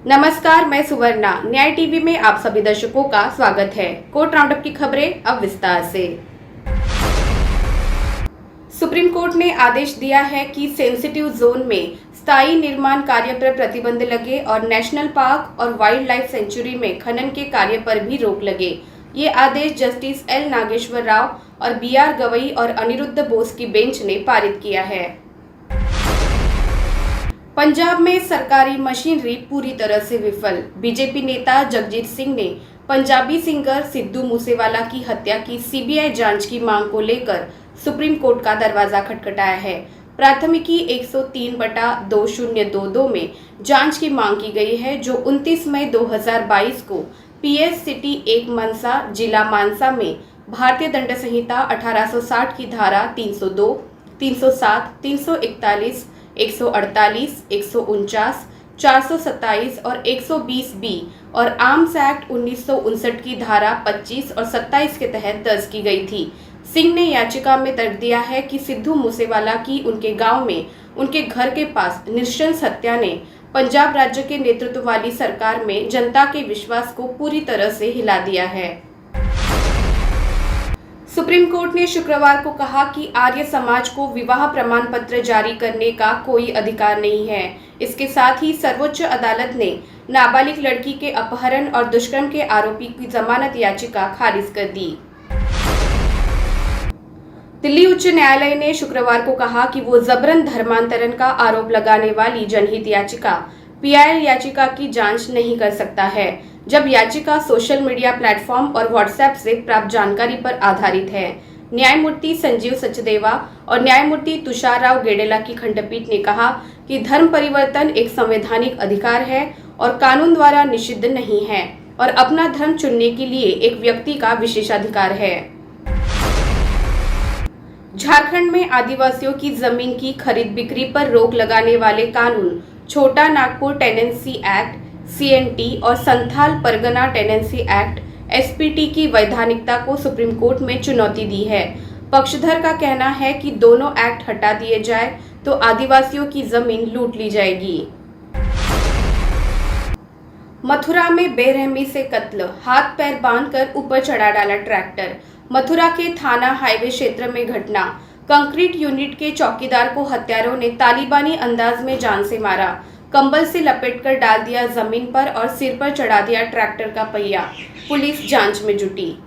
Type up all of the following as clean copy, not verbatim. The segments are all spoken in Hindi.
नमस्कार, मैं सुवर्णा। न्याय टीवी में आप सभी दर्शकों का स्वागत है। कोर्ट राउंडअप की खबरें अब विस्तार से। सुप्रीम कोर्ट ने आदेश दिया है कि सेंसिटिव जोन में स्थायी निर्माण कार्य पर प्रतिबंध लगे और नेशनल पार्क और वाइल्ड लाइफ सेंचुरी में खनन के कार्य पर भी रोक लगे। ये आदेश जस्टिस एल नागेश्वर राव और BR गवई और अनिरुद्ध बोस की बेंच ने पारित किया है। पंजाब में सरकारी मशीनरी पूरी तरह से विफल। बीजेपी नेता जगजीत सिंह ने पंजाबी सिंगर सिद्धू मूसेवाला की हत्या की CBI जांच की मांग को लेकर सुप्रीम कोर्ट का दरवाजा खटखटाया है। प्राथमिकी 103/2022 में जांच की मांग की गई है, जो 29 मई 2022 को PS सिटी 1 मनसा, जिला मानसा में भारतीय दंड संहिता 1860 की धारा 302, 307, 341, 148, 149, 427 और 120B और आर्म्स एक्ट 1959 की धारा 25 और 27 के तहत दर्ज की गई थी। सिंह ने याचिका में तर्क दिया है कि सिद्धू मूसेवाला की उनके गांव में उनके घर के पास नृशंस हत्या ने पंजाब राज्य के नेतृत्व वाली सरकार में जनता के विश्वास को पूरी तरह से हिला दिया है। सुप्रीम कोर्ट ने शुक्रवार को कहा कि आर्य समाज को विवाह प्रमाण पत्र जारी करने का कोई अधिकार नहीं है। इसके साथ ही सर्वोच्च अदालत ने नाबालिग लड़की के अपहरण और दुष्कर्म के आरोपी की जमानत याचिका खारिज कर दी। दिल्ली उच्च न्यायालय ने शुक्रवार को कहा कि वो जबरन धर्मांतरण का आरोप लगाने वाली जनहित याचिका PIL याचिका की जांच नहीं कर सकता है, जब याचिका सोशल मीडिया प्लेटफॉर्म और व्हाट्सएप से प्राप्त जानकारी पर आधारित है। न्यायमूर्ति संजीव सचदेवा और न्यायमूर्ति तुषार राव गेडेला की खंडपीठ ने कहा कि धर्म परिवर्तन एक संवैधानिक अधिकार है और कानून द्वारा निषिद्ध नहीं है और अपना धर्म चुनने के लिए एक व्यक्ति का विशेषाधिकार है। झारखंड में आदिवासियों की जमीन की खरीद बिक्री पर रोक लगाने वाले कानून छोटा नागपुर टेनेंसी एक्ट CNT और Santhal Pargana tenancy act SPT की वैधानिकता को सुप्रीम कोर्ट में चुनौती दी है। पक्षधर का कहना है कि दोनों एक्ट हटा दिए जाए तो आदिवासियों की जमीन लूट ली जाएगी। मथुरा में बेरहमी से कत्ल, हाथ पैर बांधकर ऊपर चढ़ा डाला ट्रैक्टर। मथुरा के थाना हाईवे क्षेत्र में घटना। कंक्रीट यूनिट के चौकीदार को हत्यारों ने तालिबानी अंदाज में जान से मारा। कंबल से लपेटकर डाल दिया जमीन पर और सिर पर चढ़ा दिया ट्रैक्टर का पहिया। पुलिस जांच में जुटी।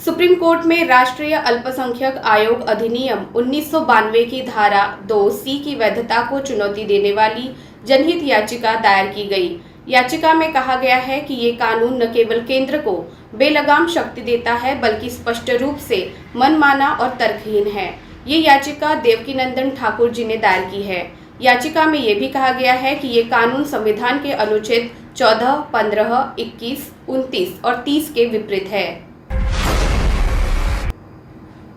सुप्रीम कोर्ट में राष्ट्रीय अल्पसंख्यक आयोग अधिनियम 1992 की धारा 2C की वैधता को चुनौती देने वाली जनहित याचिका दायर की गई। याचिका में कहा गया है कि ये कानून न केवल केंद्र को बेलगाम शक्ति देता है, बल्कि स्पष्ट रूप से मनमाना और तर्कहीन है। ये याचिका देवकीनंदन ठाकुर जी ने दायर की है। याचिका में यह भी कहा गया है कि ये कानून संविधान के अनुच्छेद 14, 15, 21, 29 और 30 के विपरीत है।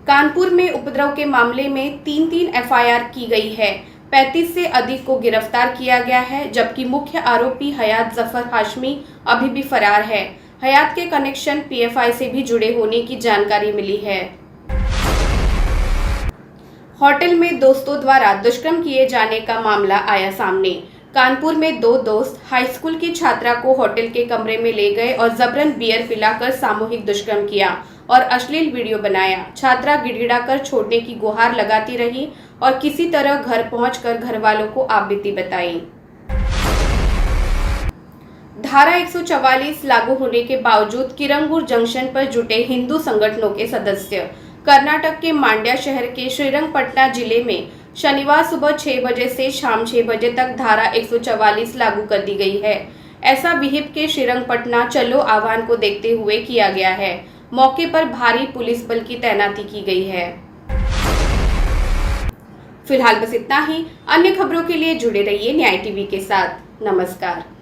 कानपुर में उपद्रव के मामले में 3 FIR की गई है। 35 से अधिक को गिरफ्तार किया गया है, जबकि मुख्य आरोपी हयात जफर हाशमी अभी भी फरार है। हयात के कनेक्शन PFI से भी जुड़े होने की जानकारी मिली है। होटल में दोस्तों द्वारा दुष्कर्म किए जाने का मामला आया सामने। कानपुर में 2 दोस्त हाई स्कूल की छात्रा को होटल के कमरे में ले गए और जबरन बियर पिलाकर सामूहिक दुष्कर्म किया और अश्लील वीडियो बनाया। छात्रा गिड़गिड़ाकर छोड़ने की गुहार लगाती रही और किसी तरह घर पहुंचकर घर वालों को आप बीती बताई। धारा 144 लागू होने के बावजूद किरंगूर जंक्शन पर जुटे हिंदू संगठनों के सदस्य। कर्नाटक के मांड्या शहर के श्रीरंगपटना जिले में शनिवार सुबह 6 बजे से शाम 6 बजे तक धारा 144 लागू कर दी गई है। ऐसा विहिप के श्रीरंगपटना चलो आह्वान को देखते हुए किया गया है। मौके पर भारी पुलिस बल की तैनाती की गई है। फिलहाल बस इतना ही। अन्य खबरों के लिए जुड़े रहिए न्याय टीवी के साथ। नमस्कार।